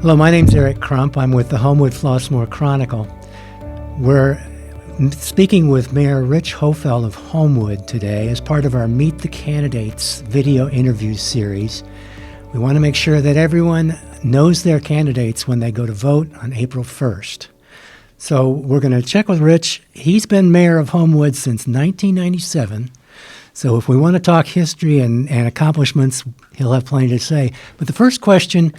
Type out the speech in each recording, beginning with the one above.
Hello, my name's Eric Crump. I'm with the Homewood-Flossmoor Chronicle. We're speaking with Mayor Rich Hofeld of Homewood today as part of our Meet the Candidates video interview series. We want to make sure that everyone knows their candidates when they go to vote on April 1st. So we're going to check with Rich. He's been mayor of Homewood since 1997. So if we want to talk history and accomplishments, he'll have plenty to say. But the first question,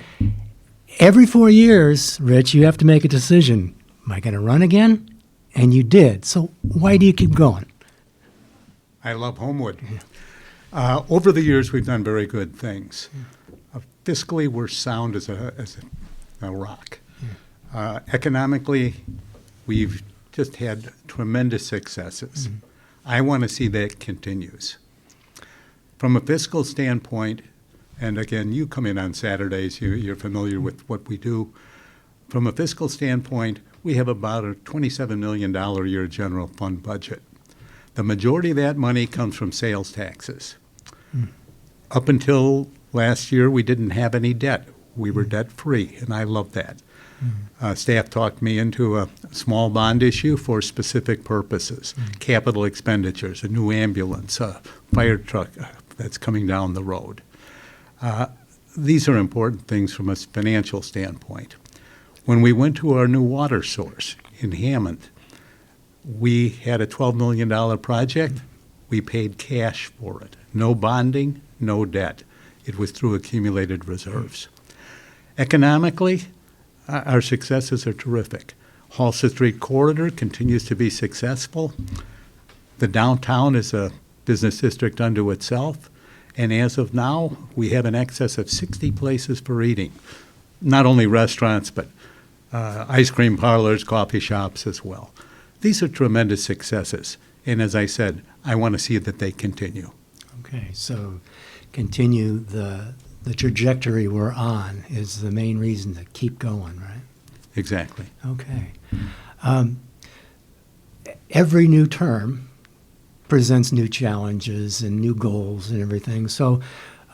every 4 years, Rich, you have to make a decision. Am I going to run again? And you did. So why do you keep going? I love Homewood. Over the years, we've done very good things. Fiscally, we're sound as a rock. Economically, we've just had tremendous successes. I want to see that continues. From a fiscal standpoint, and again, you come in on Saturdays, you're familiar with what we do. From a fiscal standpoint, we have about a $27 million a year general fund budget. The majority of that money comes from sales taxes. Up until last year, we didn't have any debt. We were debt-free, and I love that. Staff talked me into a small bond issue for specific purposes, capital expenditures, a new ambulance, a fire truck that's coming down the road. These are important things from a financial standpoint. When we went to our new water source in Hammond, we had a $12 million project. We paid cash for it. No bonding, no debt. It was through accumulated reserves. Economically, our successes are terrific. Halsted Street corridor continues to be successful. The downtown is a business district unto itself. And as of now, we have an excess of 60 places for eating. Not only restaurants, but ice cream parlors, coffee shops as well. These are tremendous successes. And as I said, I want to see that they continue. Okay, so continue the trajectory we're on is the main reason to keep going, right? Exactly. Okay. Every new term presents new challenges and new goals and everything. So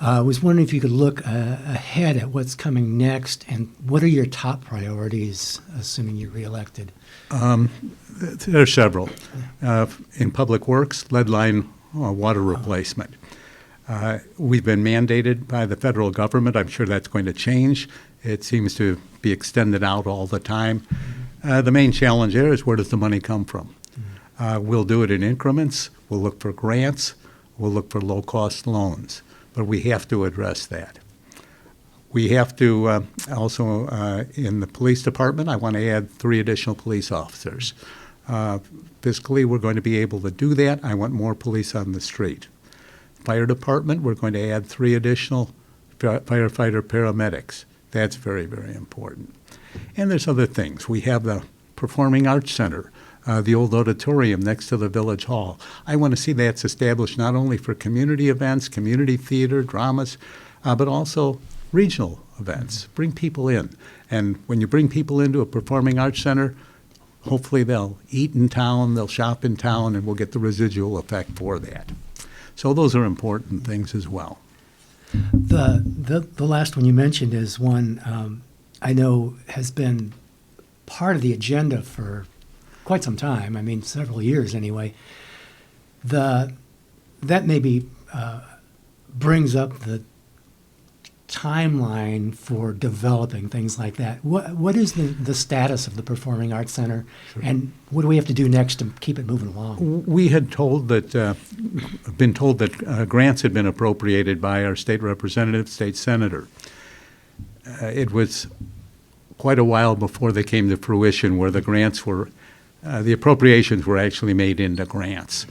I was wondering if you could look ahead at what's coming next and what are your top priorities, assuming you're reelected? There are several. In public works, lead line water replacement. We've been mandated by the federal government. I'm sure that's going to change. It seems to be extended out all the time. The main challenge there is where does the money come from? We'll do it in increments. We'll look for grants. We'll look for low-cost loans. But we have to address that. We have to also, in the police department, I want to add 3 additional police officers. Fiscally, we're going to be able to do that. I want more police on the street. Fire department, we're going to add 3 additional firefighter paramedics. That's very, very important. And there's other things. We have the Performing Arts Center, the old auditorium next to the Village Hall. I want to see that's established not only for community events, community theater, dramas, but also regional events. Bring people in. And when you bring people into a Performing Arts Center, hopefully they'll eat in town, they'll shop in town, and we'll get the residual effect for that. So those are important things as well. The last one you mentioned is one I know has been part of the agenda for quite some time. I mean, several years anyway. That maybe brings up the timeline for developing things like that. What is the status of the Performing Arts Center, and what do we have to do next to keep it moving along? We had been told that grants had been appropriated by our state representative, state senator. It was quite a while before they came to fruition, where the grants were, the appropriations were actually made into grants.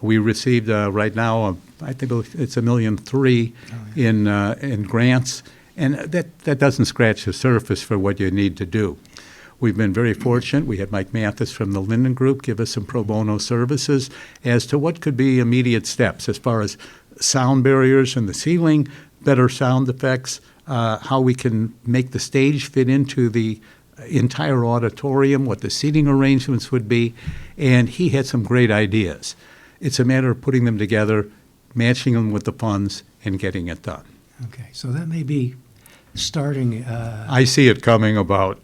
We received right now, I think it's $1.3 million in grants, and that doesn't scratch the surface for what you need to do. We've been very fortunate. We had Mike Mathis from the Linden Group give us some pro bono services as to what could be immediate steps as far as sound barriers in the ceiling, better sound effects, how we can make the stage fit into the entire auditorium, what the seating arrangements would be, and he had some great ideas. It's a matter of putting them together, matching them with the funds, and getting it done. Okay, so that may be starting I see it coming about.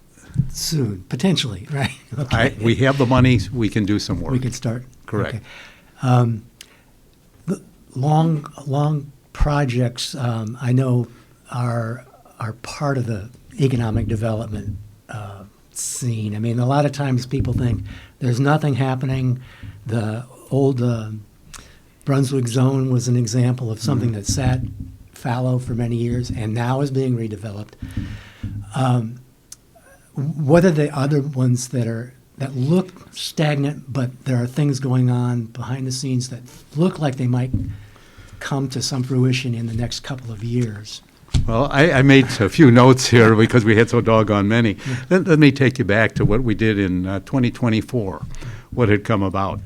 soon, potentially, right? Okay. We have the money, we can do some work. We can start. Correct. Okay. The long projects, I know, are part of the economic development scene. I mean, a lot of times people think there's nothing happening. The old Brunswick zone was an example of something that sat fallow for many years and now is being redeveloped. What are the other ones that look stagnant, but there are things going on behind the scenes that look like they might come to some fruition in the next couple of years? Well, I made a few notes here because we had so doggone many. Let me take you back to what we did in 2024, what had come about.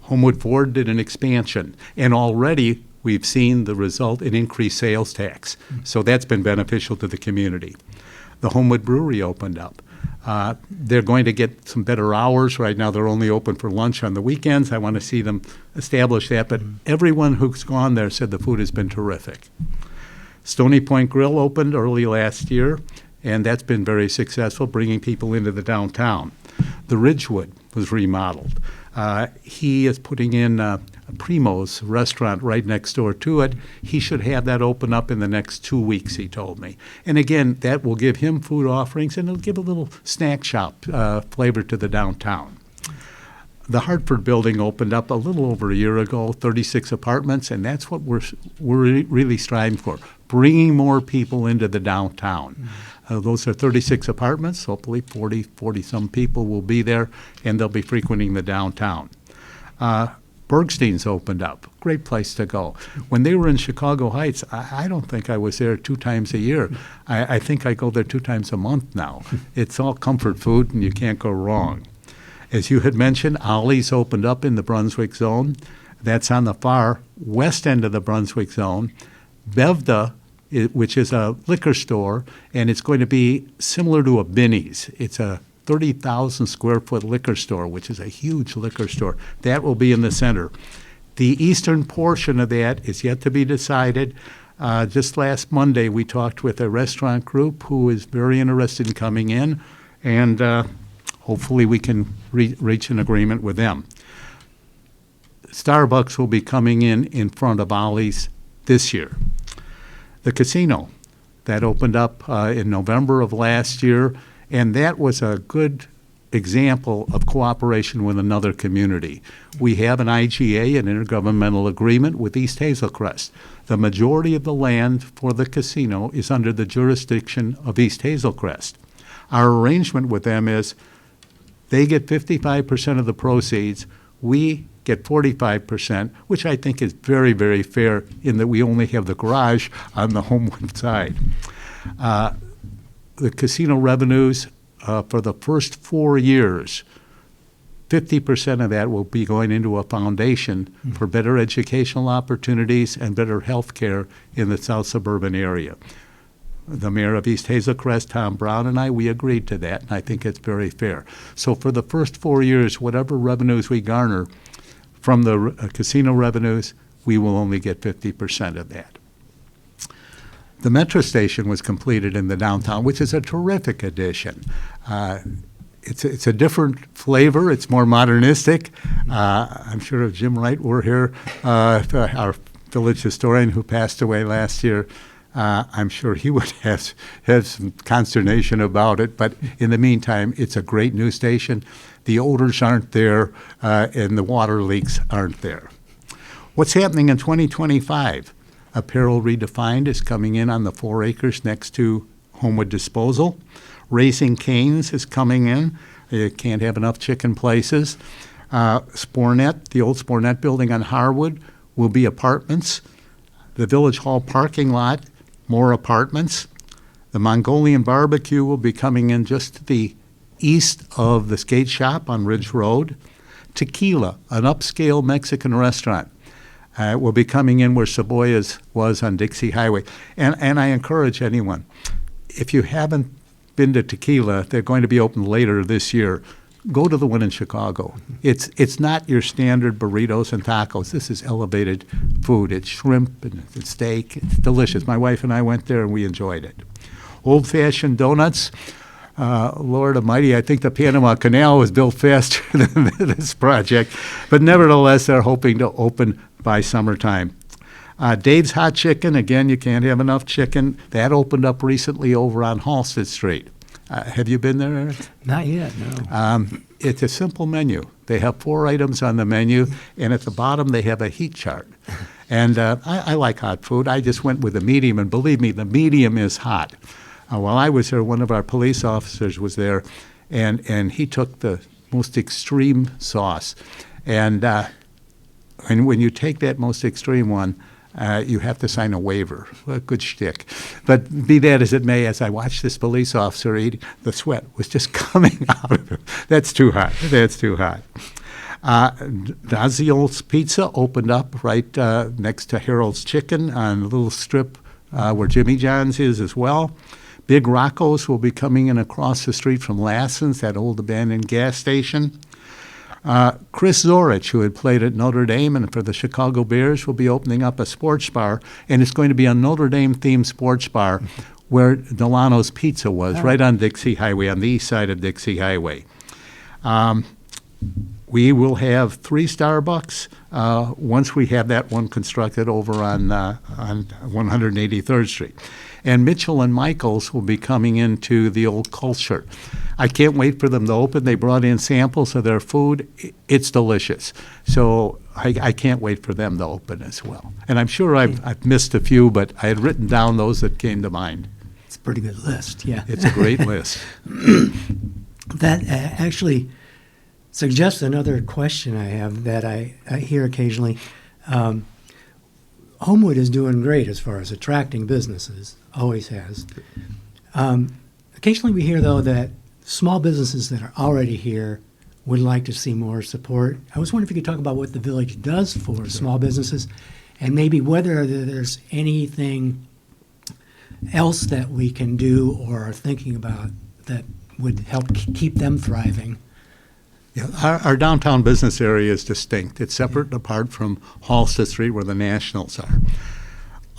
Homewood Ford did an expansion, and already we've seen the result in increased sales tax. So that's been beneficial to the community. The Homewood Brewery opened up. They're going to get some better hours. Right now they're only open for lunch on the weekends. I want to see them establish that, but everyone who's gone there said the food has been terrific. Stony Point Grill opened early last year, and that's been very successful, bringing people into the downtown. The Ridgewood was remodeled. He is putting in a Primo's restaurant right next door to it. He should have that open up in the next 2 weeks, he told me. And again, that will give him food offerings, and it'll give a little snack shop flavor to the downtown. The Hartford building opened up a little over a year ago, 36 apartments, and that's what we're really striving for, bringing more people into the downtown. Those are 36 apartments. Hopefully 40-some people will be there, and they'll be frequenting the downtown. Bergstein's opened up. Great place to go. When they were in Chicago Heights, I don't think I was there 2 times a year. I think I go there 2 times a month now. It's all comfort food, and you can't go wrong. As you had mentioned, Ollie's opened up in the Brunswick zone. That's on the far west end of the Brunswick zone. Bevda, which is a liquor store, and it's going to be similar to a Binny's. It's a 30,000 square foot liquor store, which is a huge liquor store. That will be in the center. The eastern portion of that is yet to be decided. Just last Monday, we talked with a restaurant group who is very interested in coming in, and hopefully we can reach an agreement with them. Starbucks will be coming in front of Ollie's this year. The casino, that opened up in November of last year, and that was a good example of cooperation with another community. We have an IGA, an intergovernmental agreement with East Hazel Crest. The majority of the land for the casino is under the jurisdiction of East Hazel Crest. Our arrangement with them is they get 55% of the proceeds, we get 45%, which I think is very, very fair in that we only have the garage on the Homewood side. The casino revenues for the first 4 years, 50% of that will be going into a foundation for better educational opportunities and better health care in the south suburban area. The mayor of East Hazel Crest, Tom Brown, and we agreed to that, and I think it's very fair. So for the first 4 years, whatever revenues we garner from the casino revenues, we will only get 50% of that. The metro station was completed in the downtown, which is a terrific addition. It's a different flavor. It's more modernistic. I'm sure if Jim Wright were here, our village historian who passed away last year, I'm sure he would have some consternation about it. But in the meantime, it's a great new station. The odors aren't there, and the water leaks aren't there. What's happening in 2025? Apparel Redefined is coming in on the 4 acres next to Homewood Disposal. Raising Cane's is coming in. You can't have enough chicken places. Spornet, the old Spornet building on Harwood, will be apartments. The Village Hall parking lot, more apartments. The Mongolian Barbecue will be coming in just to the east of the skate shop on Ridge Road. Tequila, an upscale Mexican restaurant, will be coming in where Cebollas was on Dixie Highway. And I encourage anyone, if you haven't been to Tequila, they're going to be open later this year. go to the one in Chicago. It's not your standard burritos and tacos. This is elevated food. It's shrimp and it's steak. It's delicious. My wife and I went there and we enjoyed it. Old-fashioned donuts. Lord Almighty, I think the Panama Canal was built faster than this project, but nevertheless, they're hoping to open by summertime. Dave's Hot Chicken, again, you can't have enough chicken. That opened up recently over on Halsted Street. Have you been there, Eric? Not yet, no. It's a simple menu. They have 4 items on the menu, and at the bottom they have a heat chart. And I like hot food. I just went with the medium, and believe me, the medium is hot. While I was there, one of our police officers was there, and he took the most extreme sauce. And when you take that most extreme one, you have to sign a waiver. What a good shtick. But be that as it may, as I watched this police officer eat, the sweat was just coming out of him. That's too hot. That's too hot. Dazio's Pizza opened up right next to Harold's Chicken on a little strip where Jimmy John's is as well. Big Rocco's will be coming in across the street from Lassen's, that old abandoned gas station. Chris Zorich, who had played at Notre Dame and for the Chicago Bears, will be opening up a sports bar, and it's going to be a Notre Dame-themed sports bar where Delano's Pizza was, right on Dixie Highway, on the east side of Dixie Highway. We will have 3 Starbucks once we have that one constructed over on 183rd Street. And Mitchell and Michael's will be coming into the old Culture. I can't wait for them to open. They brought in samples of their food. It's delicious. So I can't wait for them to open as well. And I'm sure I've missed a few, but I had written down those that came to mind. It's a pretty good list, yeah. It's a great list. That actually suggests another question I have that I hear occasionally. Homewood is doing great as far as attracting businesses, always has. Occasionally we hear, though, that small businesses that are already here would like to see more support. I was wondering if you could talk about what the village does for small businesses and maybe whether there's anything else that we can do or are thinking about that would help keep them thriving. Yeah, our downtown business area is distinct. It's separate and apart from Halsted Street where the Nationals are.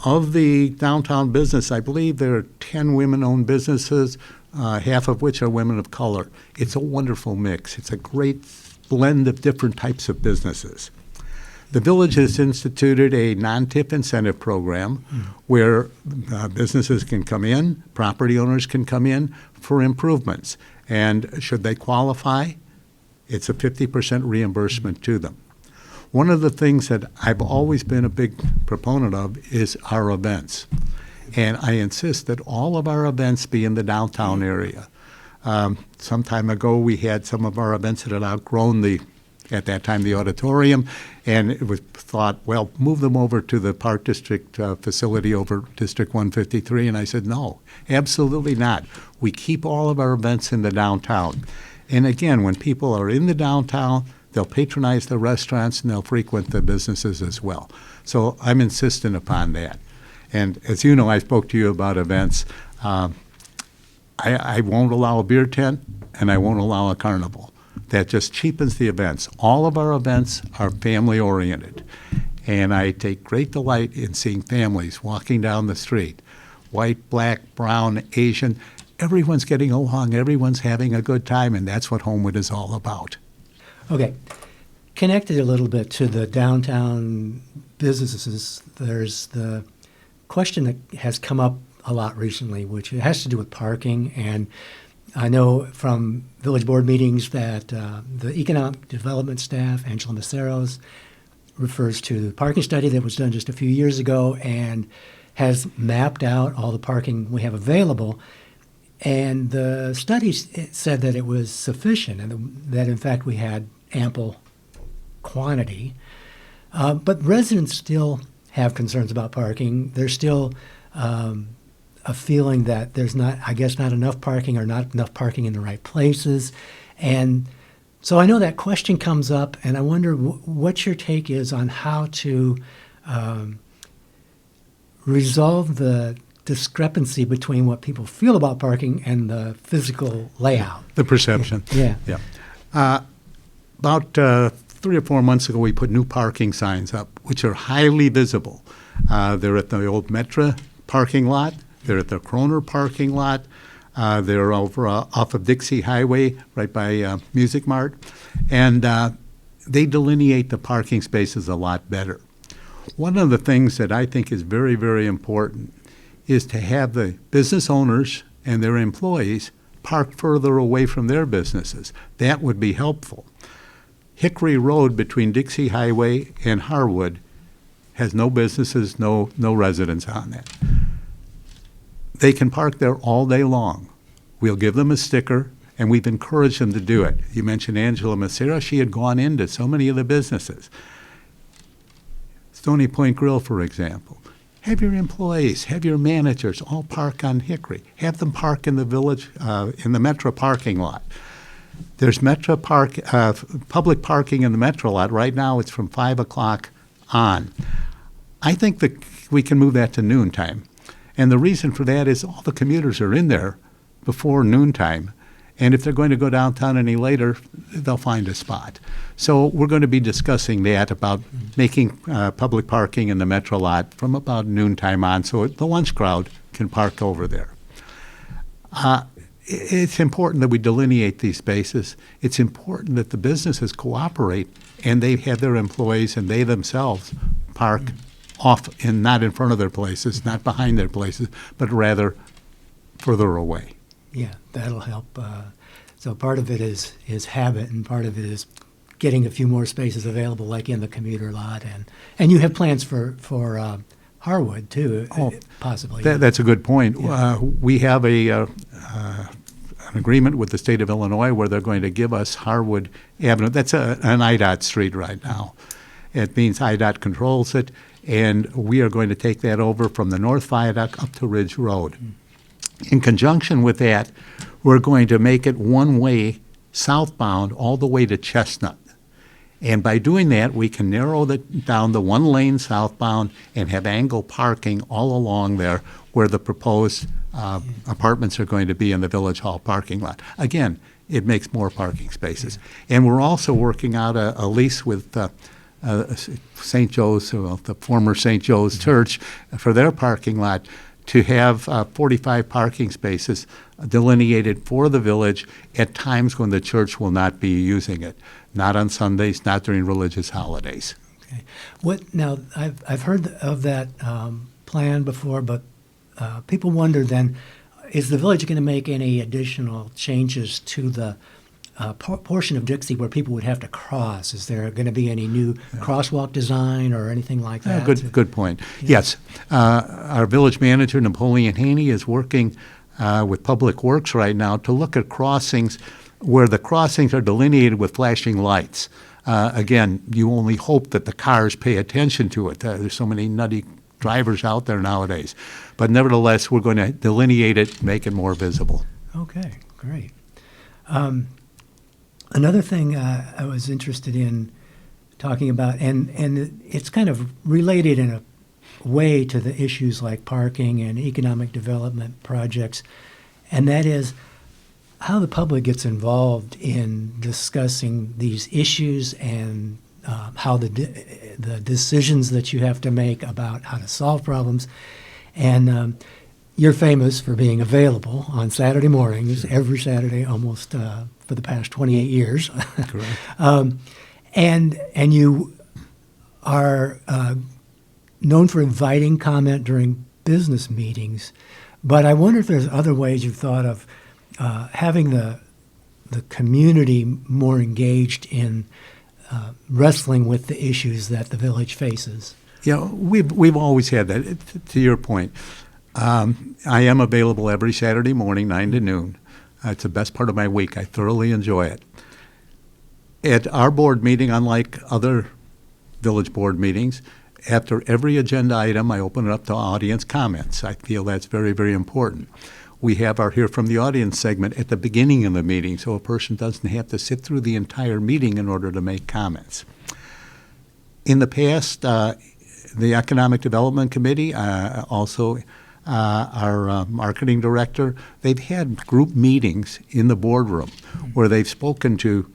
Of the downtown business, I believe there are 10 women-owned businesses, half of which are women of color. It's a wonderful mix. It's a great blend of different types of businesses. The village has instituted a non-tip incentive program where businesses can come in, property owners can come in for improvements. And should they qualify, it's a 50% reimbursement to them. One of the things that I've always been a big proponent of is our events. And I insist that all of our events be in the downtown area. Some time ago, we had some of our events that had outgrown at that time, the auditorium, and it was thought, well, move them over to the Park District facility over District 153, and I said, no, absolutely not. We keep all of our events in the downtown. And again, when people are in the downtown, they'll patronize the restaurants and they'll frequent the businesses as well. So I'm insistent upon that. And as you know, I spoke to you about events. I won't allow a beer tent and I won't allow a carnival. That just cheapens the events. All of our events are family-oriented. And I take great delight in seeing families walking down the street, white, black, brown, Asian. Everyone's getting along, everyone's having a good time, and that's what Homewood is all about. Okay. Connected a little bit to the downtown businesses, there's the question that has come up a lot recently, which has to do with parking. And I know from village board meetings that the economic development staff, Angela Maceros, refers to the parking study that was done just a few years ago and has mapped out all the parking we have available. And the study said that it was sufficient and that, in fact, we had ample quantity. But residents still have concerns about parking. There's still a feeling that there's not enough parking or not enough parking in the right places. And so I know that question comes up, and I wonder what your take is on how to resolve the discrepancy between what people feel about parking and the physical layout. The perception. Yeah. Yeah. About 3 or 4 months ago, we put new parking signs up, which are highly visible. They're at the old Metra parking lot. They're at the Kroner parking lot. They're over off of Dixie Highway, right by Music Mart. And they delineate the parking spaces a lot better. One of the things that I think is very, very important is to have the business owners and their employees park further away from their businesses. That would be helpful. Hickory Road between Dixie Highway and Harwood has no businesses, no residents on it. They can park there all day long. We'll give them a sticker, and we've encouraged them to do it. You mentioned Angela Macera. She had gone into so many of the businesses. Stony Point Grill, for example. Have your employees, have your managers all park on Hickory. Have them park in the village, in the Metro parking lot. There's public parking in the Metro lot. Right now it's from 5 o'clock on. I think that we can move that to noontime. And the reason for that is all the commuters are in there before noontime. And if they're going to go downtown any later, they'll find a spot. So we're going to be discussing that about making public parking in the Metro lot from about noontime on so the lunch crowd can park over there. It's important that we delineate these spaces. It's important that the businesses cooperate and they have their employees and they themselves park off and not in front of their places, not behind their places, but rather further away. Yeah, that'll help. So part of it is habit, and part of it is getting a few more spaces available, like in the commuter lot, and you have plans for Harwood too, possibly. That's a good point. Yeah. We have an agreement with the state of Illinois where they're going to give us Harwood Avenue. That's an IDOT street right now. It means IDOT controls it, and we are going to take that over from the North Viaduct up to Ridge Road. In conjunction with that, we're going to make it one-way southbound all the way to Chestnut. And by doing that, we can narrow down the one lane southbound and have angle parking all along there where the proposed apartments are going to be in the Village Hall parking lot. Again, it makes more parking spaces. And we're also working out a lease with St. Joe's, the former St. Joe's Church, for their parking lot to have 45 parking spaces delineated for the village at times when the church will not be using it, not on Sundays, not during religious holidays. Okay. Now, I've heard of that plan before, but people wonder then, is the village going to make any additional changes to the portion of Dixie where people would have to cross? Is there going to be any new crosswalk design or anything like that? Good point. Yeah. Yes. Our village manager, Napoleon Haney, is working with Public Works right now to look at crossings where the crossings are delineated with flashing lights. Again, you only hope that the cars pay attention to it. There's so many nutty drivers out there nowadays. But nevertheless, we're going to delineate it, make it more visible. Okay, great. Another thing I was interested in talking about, and it's kind of related in a way to the issues like parking and economic development projects, and that is how the public gets involved in discussing these issues and how the decisions that you have to make about how to solve problems. And you're famous for being available on Saturday mornings, every Saturday almost for the past 28 years. Correct. And you are known for inviting comment during business meetings, but I wonder if there's other ways you've thought of having the community more engaged in wrestling with the issues that the village faces. Yeah, we've always had that. To your point, I am available every Saturday morning, 9 to noon. It's the best part of my week. I thoroughly enjoy it. At our board meeting, unlike other village board meetings, after every agenda item, I open it up to audience comments. I feel that's very, very important. We have our Hear from the Audience segment at the beginning of the meeting, so a person doesn't have to sit through the entire meeting in order to make comments. In the past, the Economic Development Committee, also our marketing director, they've had group meetings in the boardroom where they've spoken to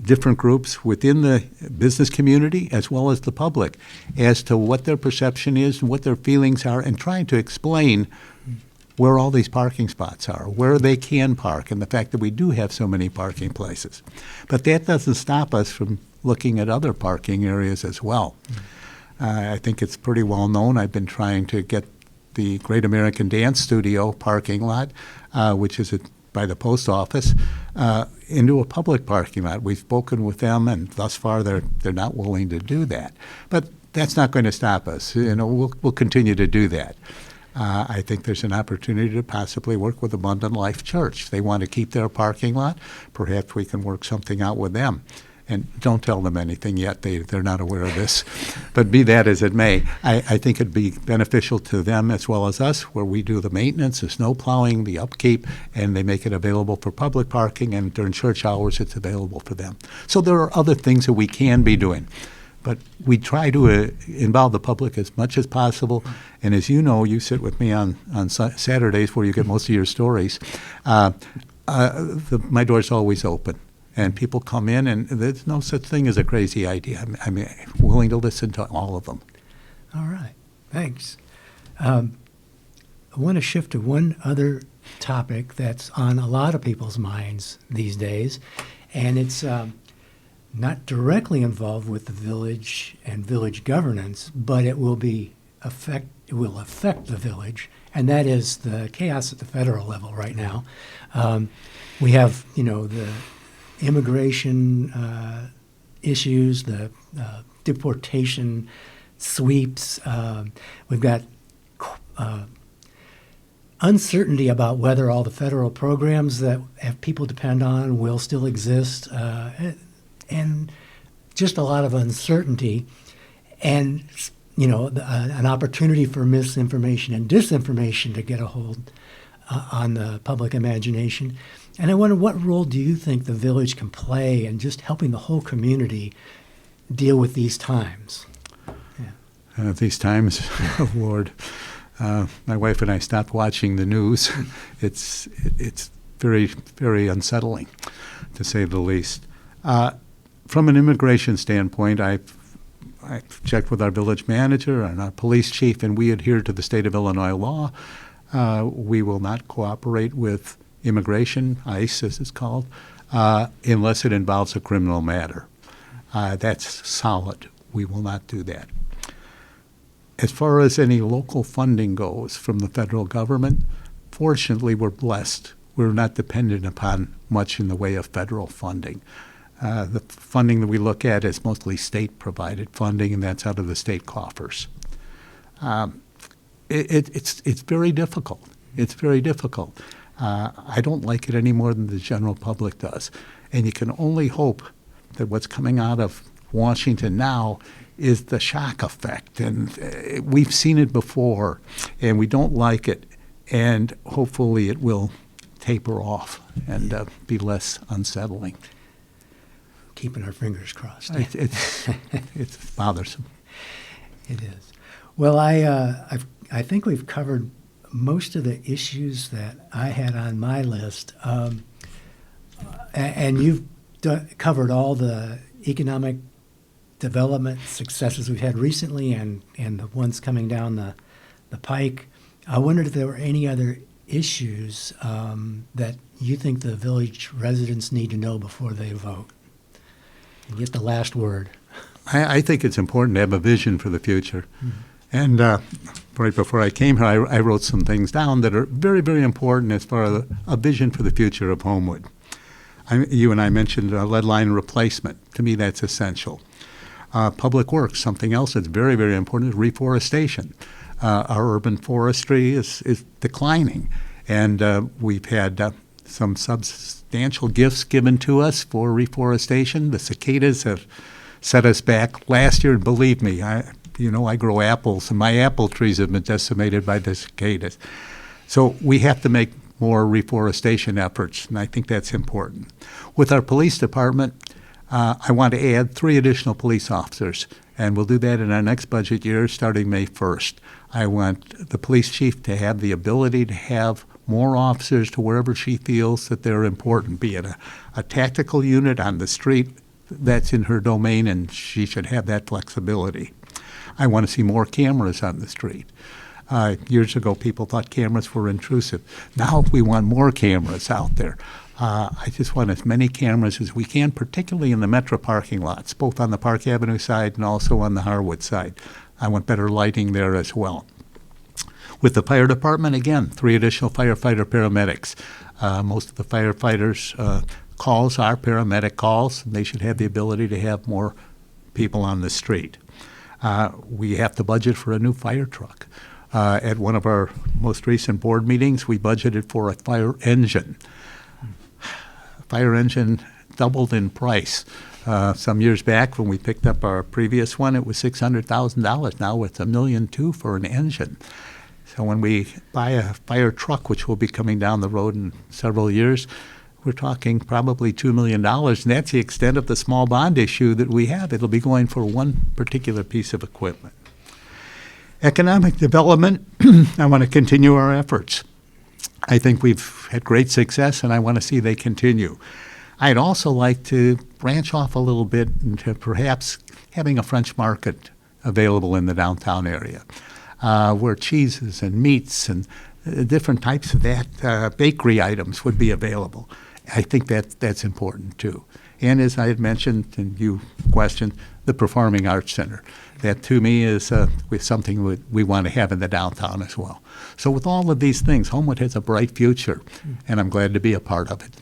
different groups within the business community as well as the public as to what their perception is and what their feelings are, and trying to explain where all these parking spots are, where they can park, and the fact that we do have so many parking places. But that doesn't stop us from looking at other parking areas as well. I think it's pretty well known. I've been trying to get the Great American Dance Studio parking lot, which is by the post office, into a public parking lot. We've spoken with them, and thus far they're not willing to do that. But that's not going to stop us. We'll continue to do that. I think there's an opportunity to possibly work with Abundant Life Church. If they want to keep their parking lot, perhaps we can work something out with them. And don't tell them anything yet. They're not aware of this. But be that as it may, I think it'd be beneficial to them as well as us, where we do the maintenance, the snow plowing, the upkeep, and they make it available for public parking, and during church hours it's available for them. So there are other things that we can be doing. But we try to involve the public as much as possible. And as you know, you sit with me on Saturdays where you get most of your stories. My door's always open. And people come in, and there's no such thing as a crazy idea. I'm willing to listen to all of them. All right. Thanks. I want to shift to one other topic that's on a lot of people's minds these days, and it's not directly involved with the village and village governance, but it will affect the village, and that is the chaos at the federal level right now. We have, the immigration issues, the deportation sweeps. We've got uncertainty about whether all the federal programs that people depend on will still exist, and just a lot of uncertainty, and an opportunity for misinformation and disinformation to get a hold on the public imagination. And I wonder, what role do you think the village can play in just helping the whole community deal with these times? Yeah. These times, oh Lord, my wife and I stopped watching the news. It's very, very unsettling, to say the least. From an immigration standpoint, I've checked with our village manager and our police chief, and we adhere to the state of Illinois law. We will not cooperate with immigration, ICE as it's called, unless it involves a criminal matter. That's solid. We will not do that. As far as any local funding goes from the federal government, fortunately we're blessed. We're not dependent upon much in the way of federal funding. The funding that we look at is mostly state-provided funding, and that's out of the state coffers. It's very difficult. It's very difficult. I don't like it any more than the general public does. And you can only hope that what's coming out of Washington now is the shock effect. And we've seen it before, and we don't like it. And hopefully it will taper off and be less unsettling. Keeping our fingers crossed. It's bothersome. It is. Well, I think we've covered most of the issues that I had on my list, and you've covered all the economic development successes we've had recently and the ones coming down the pike. I wondered if there were any other issues that you think the village residents need to know before they vote. You get the last word. I think it's important to have a vision for the future. Mm-hmm. And right before I came here, I wrote some things down that are very, very important as far as a vision for the future of Homewood. You and I mentioned lead line replacement. To me, that's essential. Public works, something else that's very, very important is reforestation. Our urban forestry is declining, and we've had some substantial gifts given to us for reforestation. The cicadas have set us back last year, and believe me, I grow apples, and my apple trees have been decimated by the cicadas. So we have to make more reforestation efforts, and I think that's important. With our police department, I want to add 3 additional police officers, and we'll do that in our next budget year starting May 1st. I want the police chief to have the ability to have more officers to wherever she feels that they're important, be it a tactical unit on the street that's in her domain, and she should have that flexibility. I want to see more cameras on the street. Years ago, people thought cameras were intrusive. Now we want more cameras out there. I just want as many cameras as we can, particularly in the metro parking lots, both on the Park Avenue side and also on the Harwood side. I want better lighting there as well. With the fire department, again, 3 additional firefighter paramedics. Most of the firefighters' calls are paramedic calls, and they should have the ability to have more people on the street. We have to budget for a new fire truck. At one of our most recent board meetings, we budgeted for a fire engine. Fire engine doubled in price. Some years back, when we picked up our previous one, it was $600,000. Now it's $1.2 million for an engine. So when we buy a fire truck, which will be coming down the road in several years, we're talking probably $2 million, and that's the extent of the small bond issue that we have. It'll be going for one particular piece of equipment. Economic development, I want to continue our efforts. I think we've had great success, and I want to see they continue. I'd also like to branch off a little bit into perhaps having a French market available in the downtown area, where cheeses and meats and different types of that bakery items would be available. I think that's important too. And as I had mentioned and you questioned, the Performing Arts Center. That to me is something we want to have in the downtown as well. So with all of these things, Homewood has a bright future, and I'm glad to be a part of it.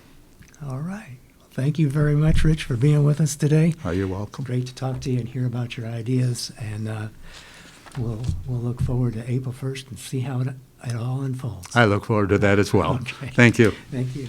All right. Well, thank you very much, Rich, for being with us today. Oh, you're welcome. Great to talk to you and hear about your ideas, and we'll look forward to April 1st and see how it all unfolds. I look forward to that as well. Okay. Thank you. Thank you.